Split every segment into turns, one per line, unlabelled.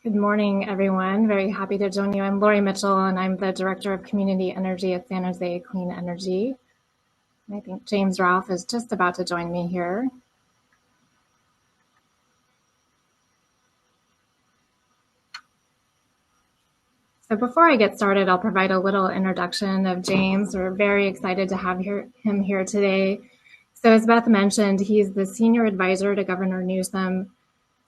Good morning, everyone. Very happy to join you. I'm Lori Mitchell, and I'm the Director of Community Energy at San Jose Clean Energy. And I think James Ralph is just about to join me here. So before I get started, I'll provide a little introduction of James. We're very excited to have him here today. So as Beth mentioned, he's the Senior Advisor to Governor Newsom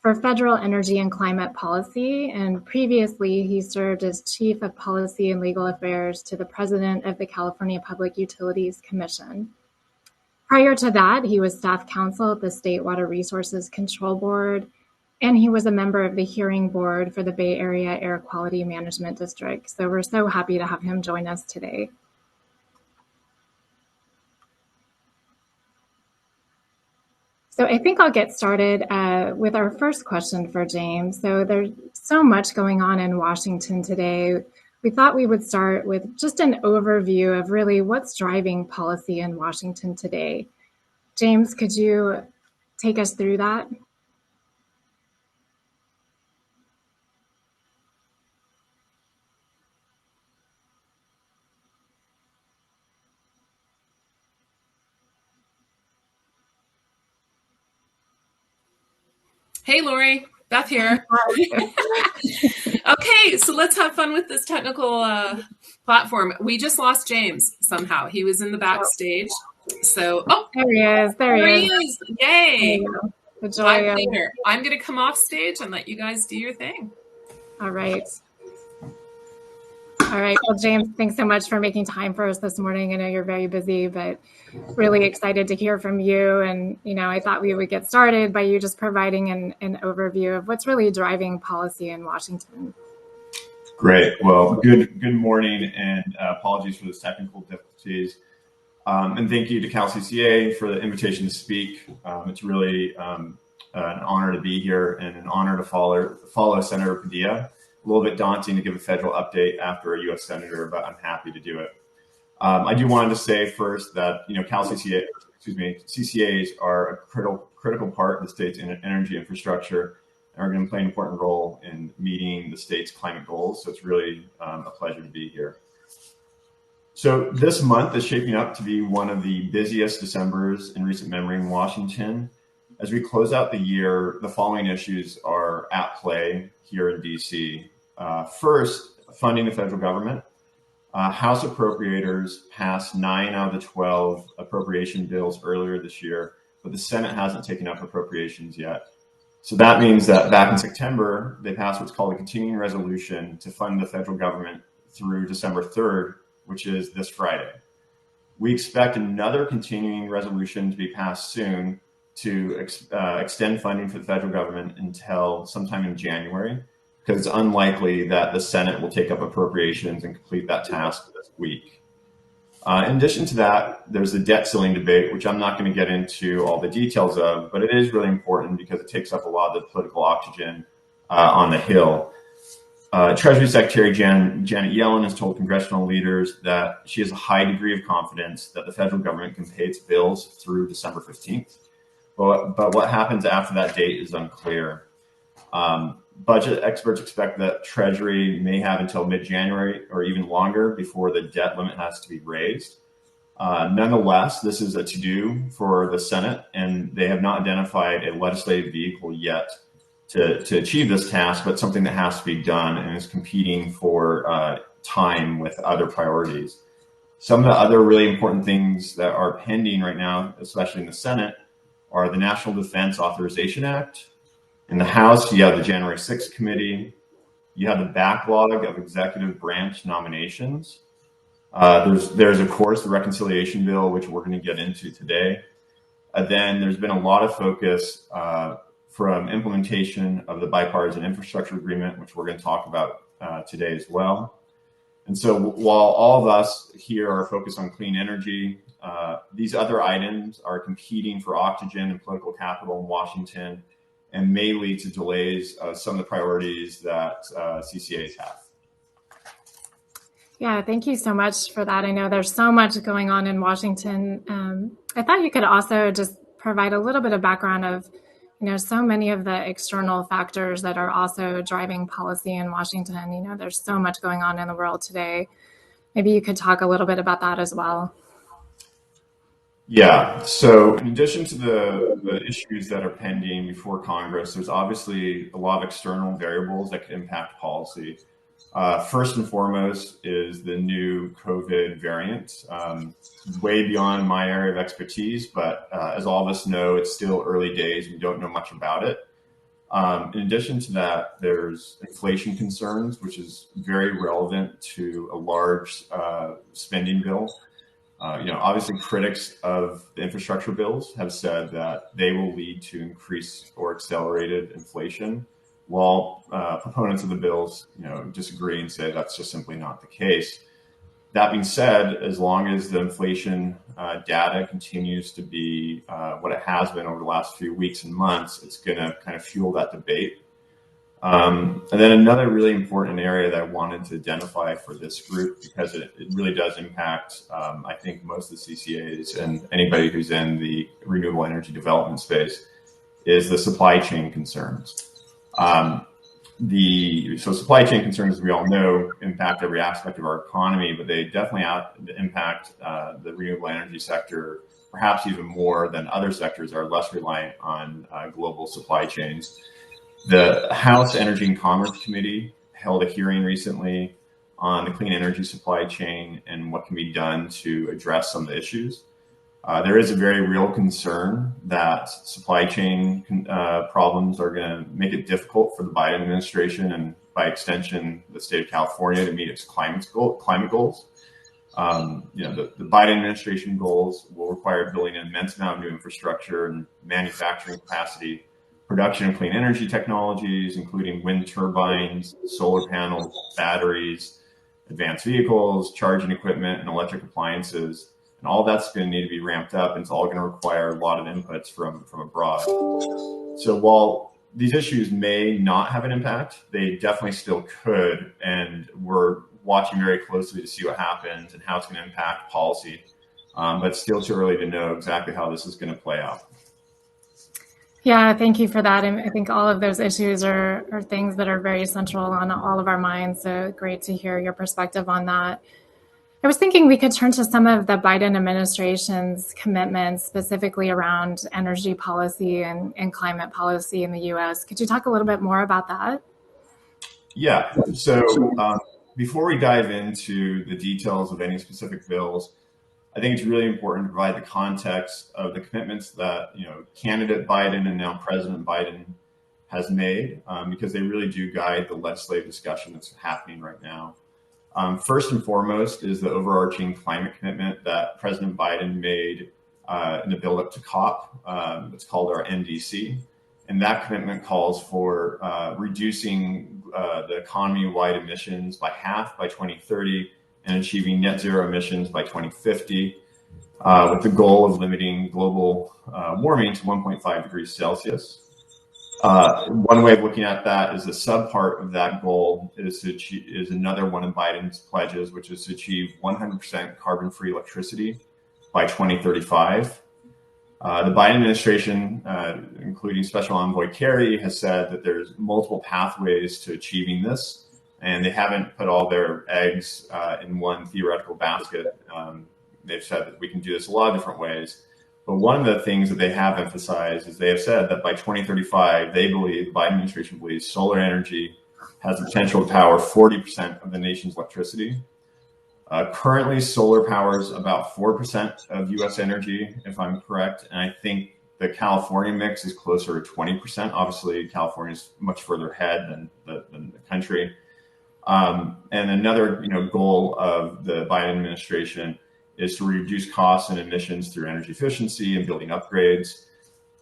for Federal Energy and Climate Policy, and previously he served as Chief of Policy and Legal Affairs to the President of the California Public Utilities Commission. Prior to that, he was staff counsel at the State Water Resources Control Board, and he was a member of the hearing board for the Bay Area Air Quality Management District. So we're so happy to have him join us today. So I think I'll get started with our first question for James. So there's so much going on in Washington today. We thought we would start with just an overview of really what's driving policy in Washington today. James, could you take us through that?
Hey, Lori, Beth here. Okay, so let's have fun with this technical platform. We just lost James somehow. He was in the backstage. So,
there he is. There he
is. Yay.
The joy of...
I'm going to come off stage and let you guys do your thing.
All right. All right. Well, James, thanks so much for making time for us this morning. I know you're very busy, but really excited to hear from you. And, I thought we would get started by you just providing an overview of what's really driving policy in Washington.
Great. Well, good morning, and apologies for those technical difficulties. And thank you to CalCCA for the invitation to speak. It's really an honor to be here and an honor to follow Senator Padilla. A little bit daunting to give a federal update after a U.S. Senator, but I'm happy to do it. I do want to say first that, CCAs are a critical part of the state's energy infrastructure and are going to play an important role in meeting the state's climate goals. So it's really a pleasure to be here. So this month is shaping up to be one of the busiest Decembers in recent memory in Washington. As we close out the year, the following issues are at play here in DC. First, funding the federal government. House appropriators passed 9 out of the 12 appropriation bills earlier this year, but the Senate hasn't taken up appropriations yet. So that means that back in September, they passed what's called a continuing resolution to fund the federal government through December 3rd, which is this Friday. We expect another continuing resolution to be passed soon to extend funding for the federal government until sometime in January, because it's unlikely that the Senate will take up appropriations and complete that task this week. In addition to that, there's the debt ceiling debate, which I'm not going to get into all the details of, but it is really important because it takes up a lot of the political oxygen on the Hill. Treasury Secretary Janet Yellen has told congressional leaders that she has a high degree of confidence that the federal government can pay its bills through December 15th. But what happens after that date is unclear. Budget experts expect that Treasury may have until mid-January or even longer before the debt limit has to be raised. Nonetheless, this is a to-do for the Senate, and they have not identified a legislative vehicle yet to achieve this task, but something that has to be done and is competing for time with other priorities. Some of the other really important things that are pending right now, especially in the Senate, are the National Defense Authorization Act. In the House, you have the January 6th committee. You have the backlog of executive branch nominations. There's of course, the reconciliation bill, which we're going to get into today. Then there's been a lot of focus from implementation of the Bipartisan Infrastructure Agreement, which we're going to talk about today as well. And so while all of us here are focused on clean energy, these other items are competing for oxygen and political capital in Washington and may lead to delays of some of the priorities that CCAs have.
Yeah, thank you so much for that. I know there's so much going on in Washington. I thought you could also just provide a little bit of background of so many of the external factors that are also driving policy in Washington. There's so much going on in the world today. Maybe you could talk a little bit about that as well.
Yeah. So in addition to the issues that are pending before Congress, there's obviously a lot of external variables that could impact policy. First and foremost is the new COVID variant. Way beyond my area of expertise, but as all of us know, it's still early days. We don't know much about it. In addition to that, there's inflation concerns, which is very relevant to a large spending bill. Obviously critics of the infrastructure bills have said that they will lead to increased or accelerated inflation, while proponents of the bills, disagree and say that's just simply not the case. That being said, as long as the inflation data continues to be what it has been over the last few weeks and months, it's going to kind of fuel that debate. And then another really important area that I wanted to identify for this group, because it really does impact, I think, most of the CCAs and anybody who's in the renewable energy development space, is the supply chain concerns. So supply chain concerns, as we all know, impact every aspect of our economy, but they definitely impact the renewable energy sector, perhaps even more than other sectors that are less reliant on global supply chains. The House Energy and Commerce Committee held a hearing recently on the clean energy supply chain and what can be done to address some of the issues. There is a very real concern that supply chain problems are going to make it difficult for the Biden administration and, by extension, the state of California to meet its climate goals. The Biden administration goals will require building an immense amount of new infrastructure and manufacturing capacity, production of clean energy technologies, including wind turbines, solar panels, batteries, advanced vehicles, charging equipment, and electric appliances. And all that's going to need to be ramped up, and it's all going to require a lot of inputs from abroad. So while these issues may not have an impact, they definitely still could. And we're watching very closely to see what happens and how it's going to impact policy. But it's still too early to know exactly how this is going to play out.
Yeah, thank you for that. And I think all of those issues are things that are very central on all of our minds. So great to hear your perspective on that. I was thinking we could turn to some of the Biden administration's commitments, specifically around energy policy and climate policy in the U.S. Could you talk a little bit more about that?
Yeah. So before we dive into the details of any specific bills, I think it's really important to provide the context of the commitments that candidate Biden and now President Biden has made, because they really do guide the legislative discussion that's happening right now. First and foremost is the overarching climate commitment that President Biden made in the build-up to COP. It's called our NDC. And that commitment calls for reducing the economy-wide emissions by half by 2030 and achieving net zero emissions by 2050, with the goal of limiting global warming to 1.5 degrees Celsius. One way of looking at that is a subpart of that goal is another one of Biden's pledges, which is to achieve 100% carbon-free electricity by 2035. The Biden administration, including Special Envoy Kerry, has said that there's multiple pathways to achieving this, and they haven't put all their eggs in one theoretical basket. They've said that we can do this a lot of different ways. But one of the things that they have emphasized is they have said that by 2035, the Biden administration believes solar energy has the potential to power 40% of the nation's electricity. Currently, solar powers about 4% of U.S. energy, if I'm correct. And I think the California mix is closer to 20%. Obviously, California is much further ahead than the country. And another goal of the Biden administration is to reduce costs and emissions through energy efficiency and building upgrades.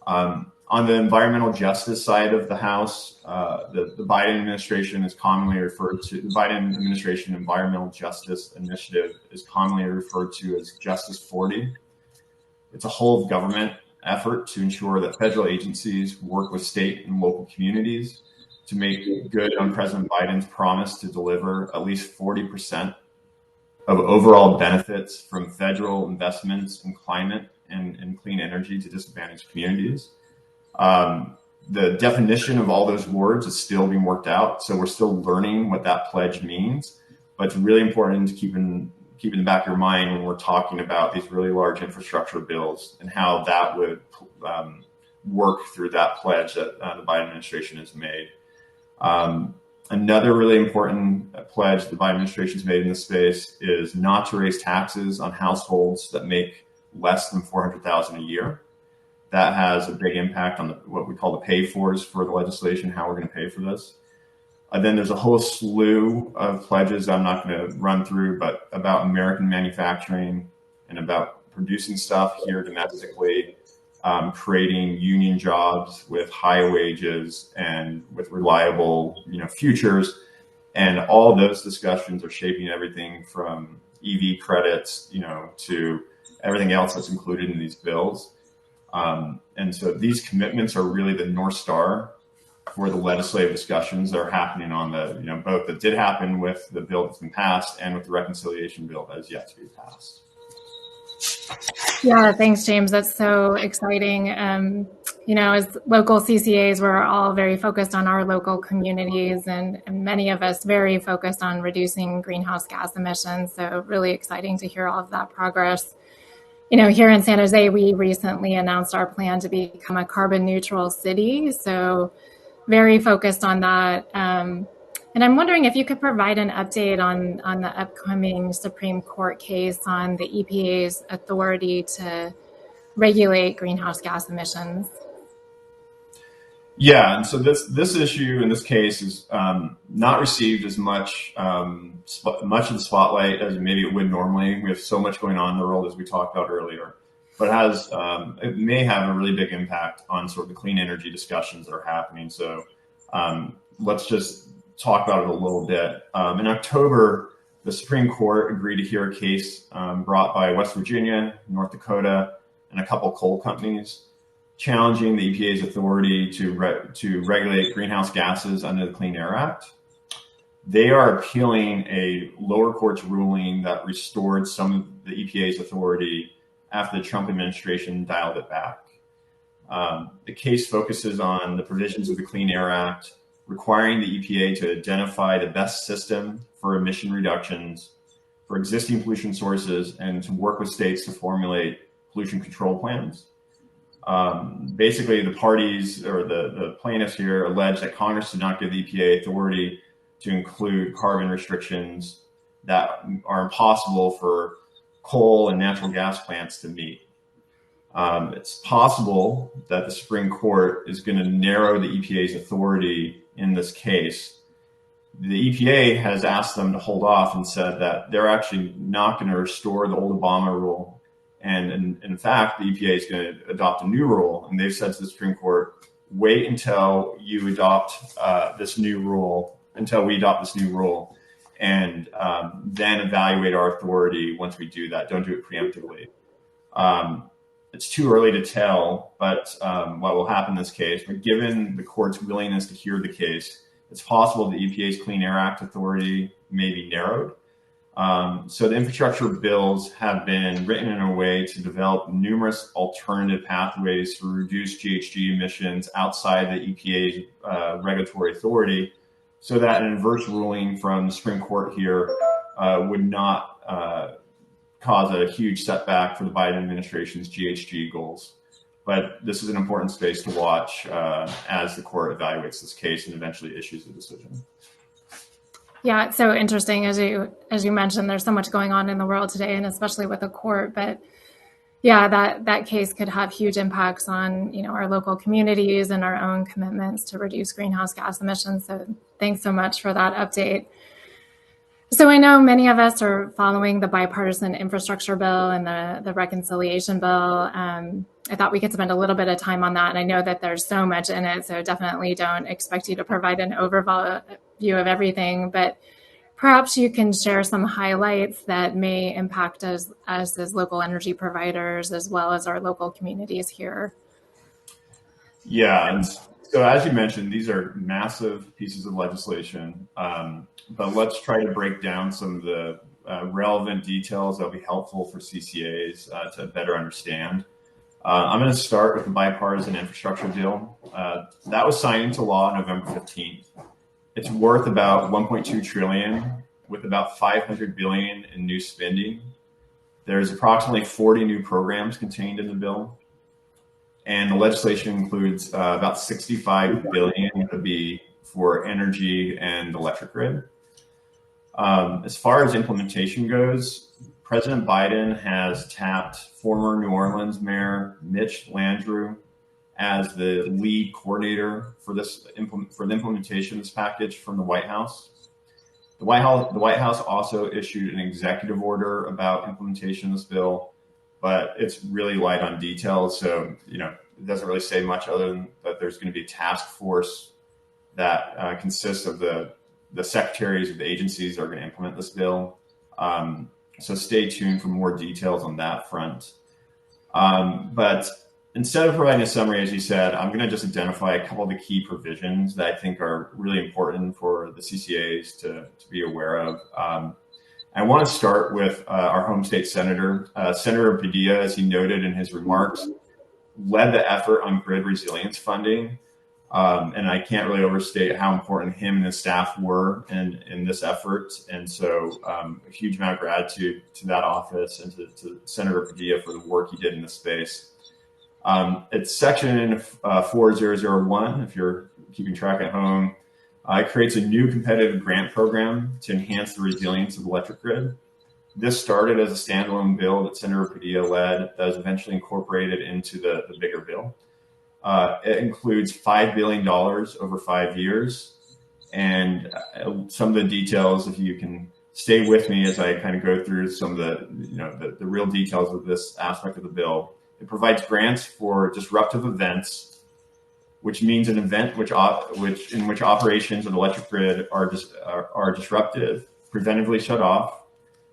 On the environmental justice side of the House, the Biden administration is commonly referred to, the Biden administration Environmental Justice Initiative is commonly referred to as Justice 40. It's a whole of government effort to ensure that federal agencies work with state and local communities to make good on President Biden's promise to deliver at least 40% of overall benefits from federal investments in climate and clean energy to disadvantaged communities. The definition of all those words is still being worked out. So we're still learning what that pledge means, but it's really important to keep in the back of your mind when we're talking about these really large infrastructure bills and how that would work through that pledge that the Biden administration has made. Another really important pledge the Biden administration has made in this space is not to raise taxes on households that make less than $400,000 a year. That has a big impact on what we call the pay-fors for the legislation, how we're going to pay for this. Then there's a whole slew of pledges I'm not going to run through, but about American manufacturing and about producing stuff here domestically, creating union jobs with high wages and with reliable, futures. And all those discussions are shaping everything from EV credits, to everything else that's included in these bills. And so these commitments are really the North Star for the legislative discussions that are happening on the, both that did happen with the bill that's been passed and with the reconciliation bill that is yet to be passed.
Yeah, thanks, James. That's so exciting. As local CCAs, we're all very focused on our local communities, and many of us very focused on reducing greenhouse gas emissions. So really exciting to hear all of that progress. Here in San Jose, we recently announced our plan to become a carbon neutral city. So very focused on that. And I'm wondering if you could provide an update on the upcoming Supreme Court case on the EPA's authority to regulate greenhouse gas emissions.
Yeah, and so this issue in this case is not received as much of the spotlight as maybe it would normally. We have so much going on in the world, as we talked about earlier, but it may have a really big impact on sort of the clean energy discussions that are happening. So let's just talk about it a little bit. In October, the Supreme Court agreed to hear a case brought by West Virginia, North Dakota, and a couple coal companies, challenging the EPA's authority to regulate greenhouse gases under the Clean Air Act. They are appealing a lower court's ruling that restored some of the EPA's authority after the Trump administration dialed it back. The case focuses on the provisions of the Clean Air Act requiring the EPA to identify the best system for emission reductions for existing pollution sources and to work with states to formulate pollution control plans. Basically, the parties or the plaintiffs here allege that Congress did not give the EPA authority to include carbon restrictions that are impossible for coal and natural gas plants to meet. It's possible that the Supreme Court is going to narrow the EPA's authority in this case. The EPA has asked them to hold off and said that they're actually not going to restore the old Obama rule. And in fact, the EPA is going to adopt a new rule. And they've said to the Supreme Court, wait until you adopt this new rule, until we adopt this new rule, and then evaluate our authority once we do that. Don't do it preemptively. It's too early to tell, but what will happen in this case. But given the court's willingness to hear the case, it's possible the EPA's Clean Air Act authority may be narrowed. So the infrastructure bills have been written in a way to develop numerous alternative pathways to reduce GHG emissions outside the EPA's regulatory authority, so that an adverse ruling from the Supreme Court here would not cause a huge setback for the Biden administration's GHG goals. But this is an important space to watch as the court evaluates this case and eventually issues a decision.
Yeah, it's so interesting. As you mentioned, there's so much going on in the world today, and especially with the court. But yeah, that case could have huge impacts on our local communities and our own commitments to reduce greenhouse gas emissions. So thanks so much for that update. So I know many of us are following the bipartisan infrastructure bill and the reconciliation bill. I thought we could spend a little bit of time on that. And I know that there's so much in it, so definitely don't expect you to provide an overview of everything. But perhaps you can share some highlights that may impact us as local energy providers, as well as our local communities here.
Yeah, and so as you mentioned, these are massive pieces of legislation. But let's try to break down some of the relevant details that will be helpful for CCAs to better understand. I'm going to start with the bipartisan infrastructure deal. That was signed into law November 15th. It's worth about 1.2 trillion with about 500 billion in new spending. There's approximately 40 new programs contained in the bill. And the legislation includes about 65 billion with a B for energy and electric grid. As far as implementation goes, President Biden has tapped former New Orleans Mayor Mitch Landrieu as the lead coordinator for the implementation of this package from the White House. The White House also issued an executive order about implementation of this bill, but it's really light on details. So, it doesn't really say much other than that there's going to be a task force that consists of the secretaries of the agencies that are going to implement this bill. So stay tuned for more details on that front. But instead of providing a summary, as you said, I'm going to just identify a couple of the key provisions that I think are really important for the CCAs to be aware of. I want to start with our home state senator. Senator Padilla, as he noted in his remarks, led the effort on grid resilience funding. And I can't really overstate how important him and his staff were in this effort. And so a huge amount of gratitude to that office and to Senator Padilla for the work he did in this space. It's section 4001, if you're keeping track at home. It creates a new competitive grant program to enhance the resilience of the electric grid. This started as a standalone bill that Senator Padilla led that was eventually incorporated into the bigger bill. It includes $5 billion over 5 years. And some of the details, if you can stay with me as I kind of go through some of the real details of this aspect of the bill. It provides grants for disruptive events, which means an event in which operations of the electric grid are disrupted, preventively shut off,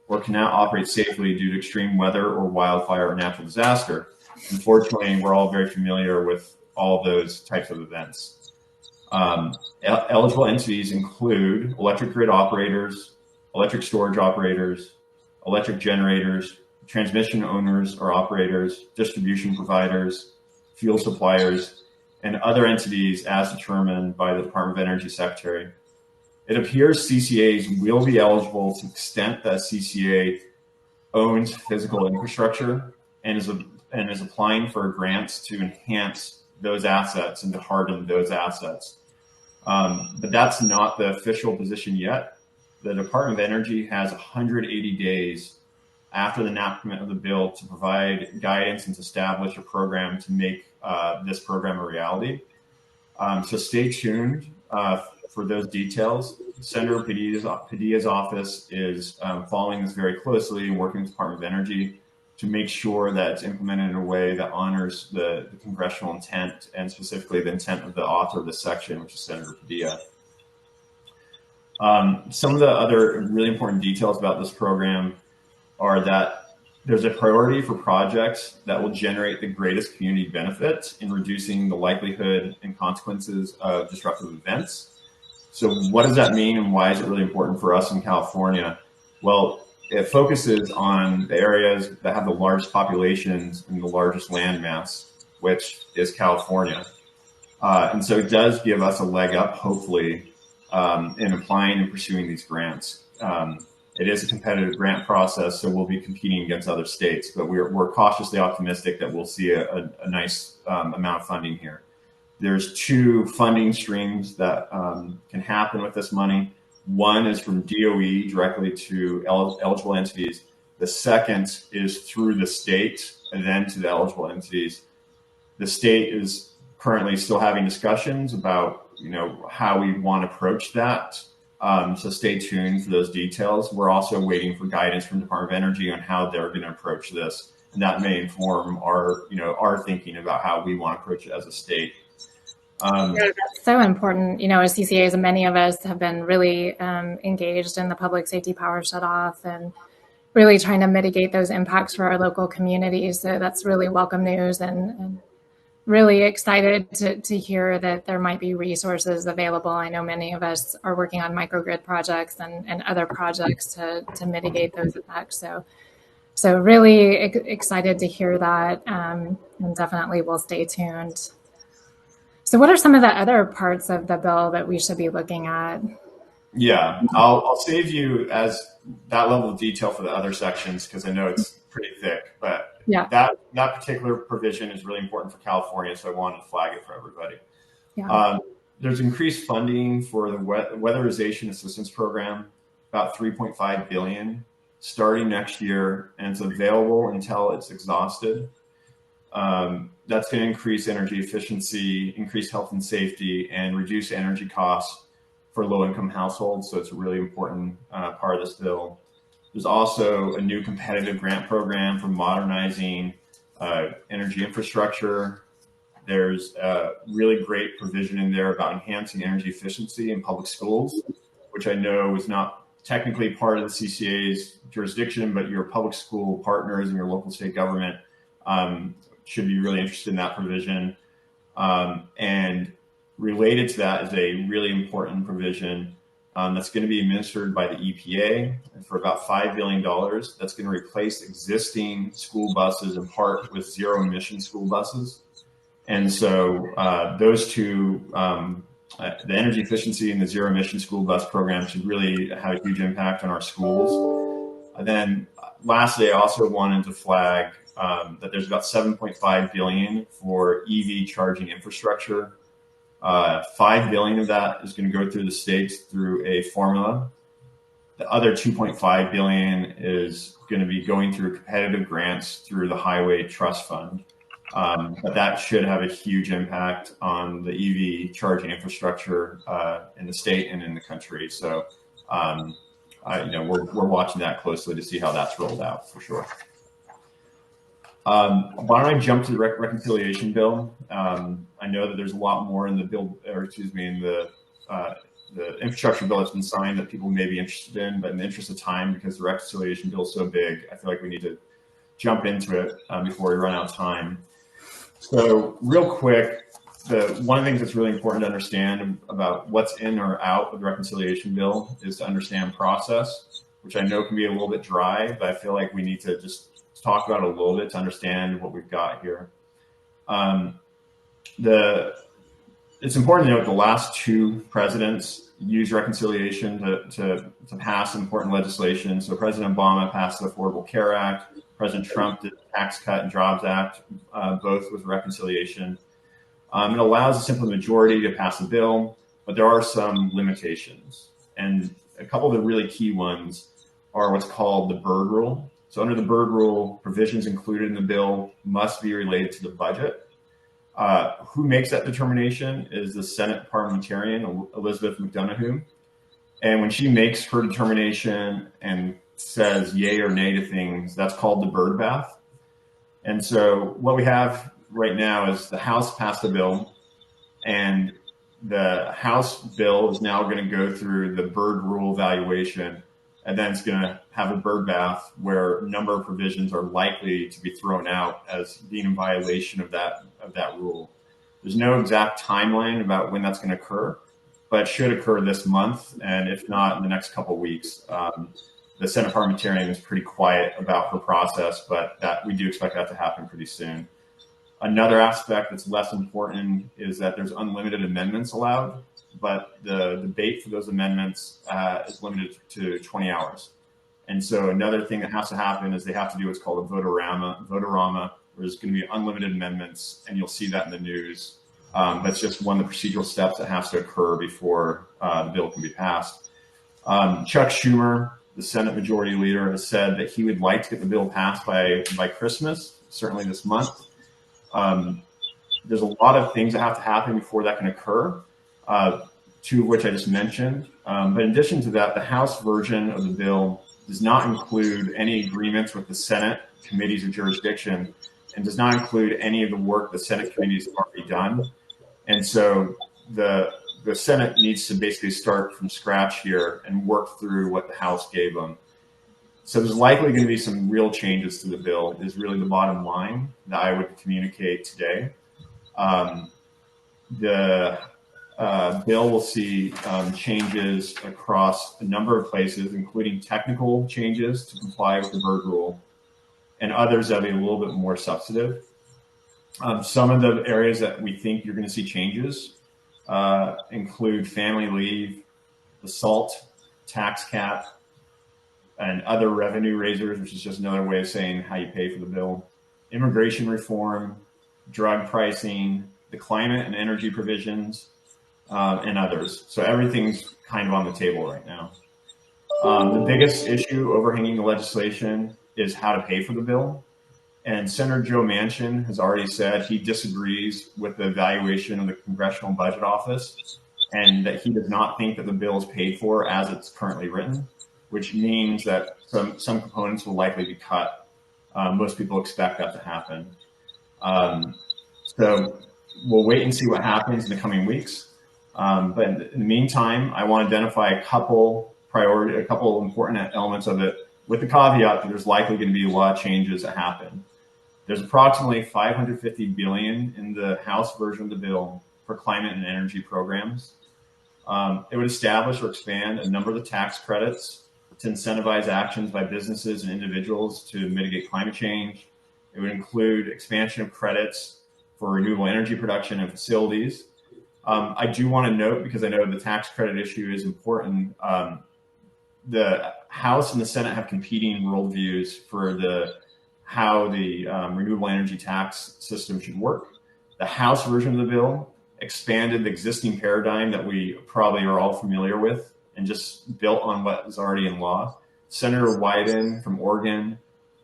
or cannot operate safely due to extreme weather or wildfire or natural disaster. Unfortunately, we're all very familiar with all those types of events. Eligible entities include electric grid operators, electric storage operators, electric generators, transmission owners or operators, distribution providers, fuel suppliers, and other entities as determined by the Department of Energy Secretary. It appears CCAs will be eligible to the extent that CCA owns physical infrastructure and is applying for grants to enhance those assets and to harden those assets. But that's not the official position yet. The Department of Energy has 180 days after the enactment of the bill to provide guidance and to establish a program to make this program a reality. So stay tuned for those details. Senator Padilla's office is following this very closely and working with the Department of Energy to make sure that it's implemented in a way that honors the congressional intent and specifically the intent of the author of this section, which is Senator Padilla. Some of the other really important details about this program are that there's a priority for projects that will generate the greatest community benefit in reducing the likelihood and consequences of disruptive events. So what does that mean and why is it really important for us in California? Well, it focuses on the areas that have the largest populations and the largest land mass, which is California. And so it does give us a leg up, hopefully, in applying and pursuing these grants. It is a competitive grant process, so we'll be competing against other states, but we're cautiously optimistic that we'll see a nice amount of funding here. There's two funding streams that can happen with this money. One is from DOE directly to eligible entities. The second is through the state and then to the eligible entities. The state is currently still having discussions about how we want to approach that. So stay tuned for those details. We're also waiting for guidance from the Department of Energy on how they're going to approach this, and that may inform our thinking about how we want to approach it as a state.
That's so important. As CCAs, many of us have been really engaged in the public safety power shutoff and really trying to mitigate those impacts for our local communities. So that's really welcome news and really excited to hear that there might be resources available. I know many of us are working on microgrid projects and other projects to mitigate those effects. So So really excited to hear that, and definitely will stay tuned. So what are some of the other parts of the bill that we should be looking at?
Yeah, I'll save you as that level of detail for the other sections because I know it's pretty thick. But
Yeah,
that particular provision is really important for California, so I wanted to flag it for everybody.
yeah,
There's increased funding for the weatherization assistance program, about 3.5 billion, starting next year, and it's available until it's exhausted. That's going to increase energy efficiency, increase health and safety, and reduce energy costs for low-income households. So it's a really important part of this bill. There's also a new competitive grant program for modernizing energy infrastructure. There's a really great provision in there about enhancing energy efficiency in public schools, which I know is not technically part of the CCA's jurisdiction, but your public school partners and your local state government should be really interested in that provision. And related to that is a really important provision that's going to be administered by the EPA for about $5 billion. That's going to replace existing school buses in part with zero emission school buses. And so those two, the energy efficiency and the zero emission school bus program should really have a huge impact on our schools. And then lastly, I also wanted to flag that there's about 7.5 billion for EV charging infrastructure. 5 billion of that is going to go through the states through a formula. The other 2.5 billion is going to be going through competitive grants through the Highway Trust Fund. But that should have a huge impact on the EV charging infrastructure in the state and in the country. So, we're watching that closely to see how that's rolled out for sure. Why don't I jump to the reconciliation bill? I know that there's a lot more in the bill, in the infrastructure bill that's been signed that people may be interested in, but in the interest of time, because the reconciliation bill is so big, I feel like we need to jump into it before we run out of time. So real quick, one of the things that's really important to understand about what's in or out of the reconciliation bill is to understand process, which I know can be a little bit dry, but I feel like we need to just talk about it a little bit to understand what we've got here. It's important to note the last two presidents used reconciliation to pass important legislation. So President Obama passed the Affordable Care Act. President Trump did the Tax Cut and Jobs Act, both with reconciliation. It allows a simple majority to pass a bill, but there are some limitations. And a couple of the really key ones are what's called the Byrd Rule. So under the Byrd Rule, provisions included in the bill must be related to the budget. Who makes that determination is the Senate parliamentarian, Elizabeth McDonough. And when she makes her determination and says yay or nay to things, that's called the bird bath. And so what we have right now is the House passed a bill, and the House bill is now going to go through the Byrd Rule evaluation, and then it's going to have a bird bath where a number of provisions are likely to be thrown out as being in violation of that rule. There's no exact timeline about when that's going to occur, but it should occur this month, and if not, in the next couple of weeks. The Senate parliamentarian is pretty quiet about her process, but that we do expect that to happen pretty soon. Another aspect that's less important is that there's unlimited amendments allowed, but the debate for those amendments is limited to 20 hours. And so another thing that has to happen is they have to do what's called a votorama, where there's going to be unlimited amendments, and you'll see that in the news. That's just one of the procedural steps that has to occur before the bill can be passed. Chuck Schumer, the Senate Majority Leader, has said that he would like to get the bill passed by Christmas, certainly this month. There's a lot of things that have to happen before that can occur, two of which I just mentioned. But in addition to that, the House version of the bill does not include any agreements with the Senate committees of jurisdiction, and does not include any of the work the Senate committees have already done. And so the Senate needs to basically start from scratch here and work through what the House gave them. So there's likely going to be some real changes to the bill, is really the bottom line that I would communicate today. The bill will see changes across a number of places, including technical changes to comply with the Byrd Rule. and others that will be a little bit more substantive. Some of the areas that we think you're going to see changes include family leave, the SALT tax cap, and other revenue raisers, which is just another way of saying how you pay for the bill, immigration reform, drug pricing, the climate and energy provisions, and others. So everything's kind of on the table right now. The biggest issue overhanging the legislation is how to pay for the bill. And Senator Joe Manchin has already said he disagrees with the evaluation of the Congressional Budget Office, and that he does not think that the bill is paid for as it's currently written, which means that some components will likely be cut. Most people expect that to happen. So we'll wait and see what happens in the coming weeks. But in the meantime, I want to identify a couple important elements of it, with the caveat that there's likely going to be a lot of changes that happen. There's approximately $550 billion in the House version of the bill for climate and energy programs. It would establish or expand a number of the tax credits to incentivize actions by businesses and individuals to mitigate climate change. It would include expansion of credits for renewable energy production and facilities. I do want to note, because I know the tax credit issue is important, the House and the Senate have competing worldviews for how the renewable energy tax system should work. The House version of the bill expanded the existing paradigm that we probably are all familiar with and just built on what is already in law. Senator Wyden from Oregon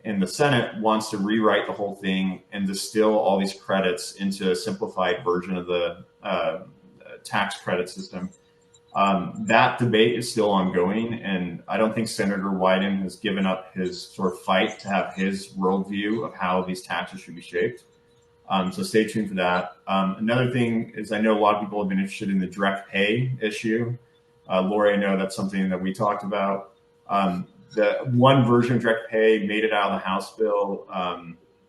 in the Senate wants to rewrite the whole thing and distill all these credits into a simplified version of the tax credit system. That debate is still ongoing, and I don't think Senator Wyden has given up his sort of fight to have his worldview of how these taxes should be shaped. So stay tuned for that. Another thing is, I know a lot of people have been interested in the direct pay issue. Lori, I know that's something that we talked about. The one version of direct pay made it out of the House bill.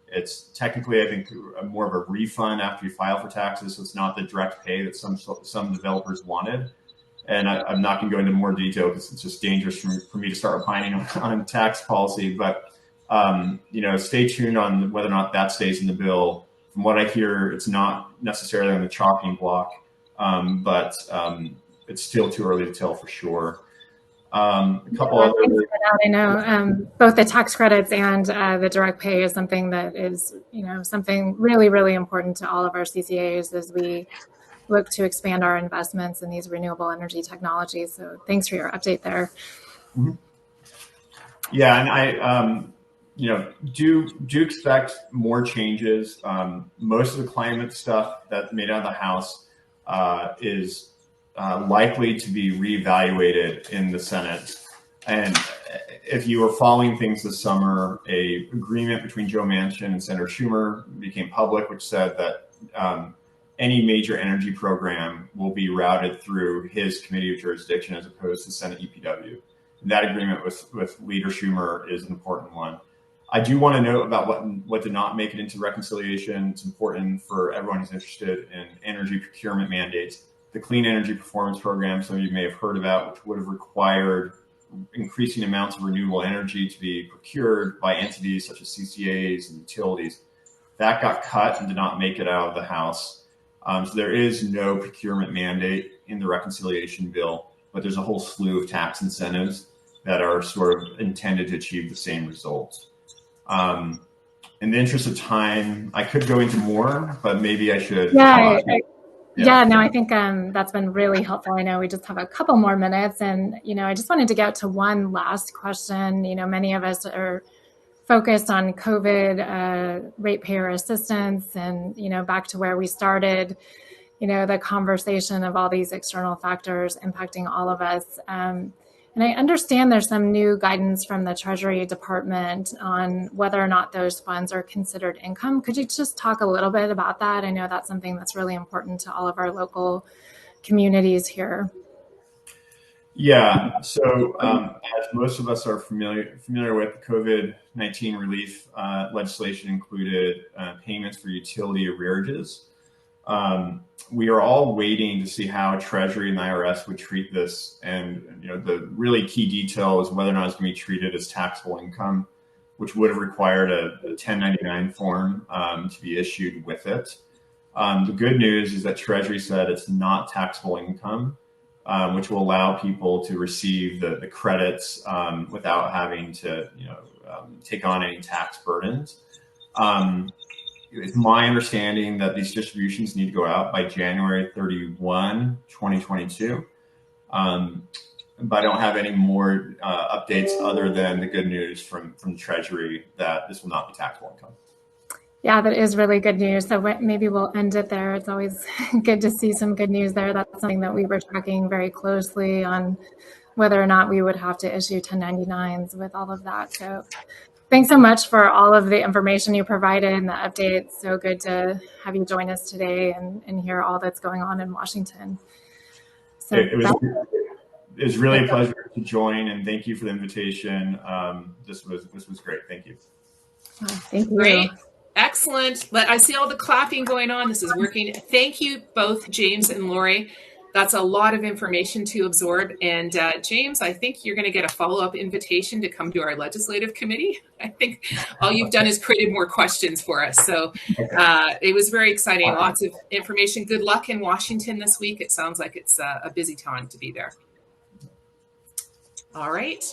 It's technically, I think, more of a refund after you file for taxes. So it's not the direct pay that some developers wanted. And I'm not going to go into more detail because it's just dangerous for me to start opining on tax policy. But stay tuned on whether or not that stays in the bill. From what I hear, it's not necessarily on the chopping block, but it's still too early to tell for sure. A couple other.
I know both the tax credits and the direct pay is something that is, something really, really important to all of our CCAs as we look to expand our investments in these renewable energy technologies. So thanks for your update there.
Mm-hmm. Yeah, and I do expect more changes. Most of the climate stuff that made out of the House is likely to be reevaluated in the Senate. And if you were following things this summer, a agreement between Joe Manchin and Senator Schumer became public, which said that any major energy program will be routed through his committee of jurisdiction as opposed to Senate EPW. That agreement with Leader Schumer is an important one. I do want to note about what did not make it into reconciliation. It's important for everyone who's interested in energy procurement mandates. The Clean Energy Performance Program, some of you may have heard about, which would have required increasing amounts of renewable energy to be procured by entities such as CCAs and utilities. That got cut and did not make it out of the House. So there is no procurement mandate in the reconciliation bill, but there's a whole slew of tax incentives that are sort of intended to achieve the same results. In the interest of time, I could go into more, but maybe I should.
I think that's been really helpful. I know we just have a couple more minutes, and I just wanted to get to one last question. Many of us are focused on COVID ratepayer assistance, and back to where we started. The conversation of all these external factors impacting all of us. And I understand there's some new guidance from the Treasury Department on whether or not those funds are considered income. Could you just talk a little bit about that? I know that's something that's really important to all of our local communities here.
Yeah, so as most of us are familiar with, the COVID-19 relief legislation included payments for utility arrearages. We are all waiting to see how Treasury and the IRS would treat this. And the really key detail is whether or not it's going to be treated as taxable income, which would have required a 1099 form to be issued with it. The good news is that Treasury said it's not taxable income, which will allow people to receive the credits without having to, take on any tax burdens. It's my understanding that these distributions need to go out by January 31, 2022. But I don't have any more updates other than the good news from the Treasury that this will not be taxable income.
Yeah, that is really good news. So maybe we'll end it there. It's always good to see some good news there. That's something that we were tracking very closely on whether or not we would have to issue 1099s with all of that. So thanks so much for all of the information you provided and the updates. So good to have you join us today and hear all that's going on in Washington. So
it was really a pleasure to join, and thank you for the invitation. This was great. Thank you.
Thank you.
Great. Excellent. I see all the clapping going on. This is working. Thank you both, James and Lori. That's a lot of information to absorb. And James, I think you're going to get a follow-up invitation to come to our legislative committee. I think all you've done is created more questions for us. So it was very exciting. Lots of information. Good luck in Washington this week. It sounds like it's a busy time to be there. All right.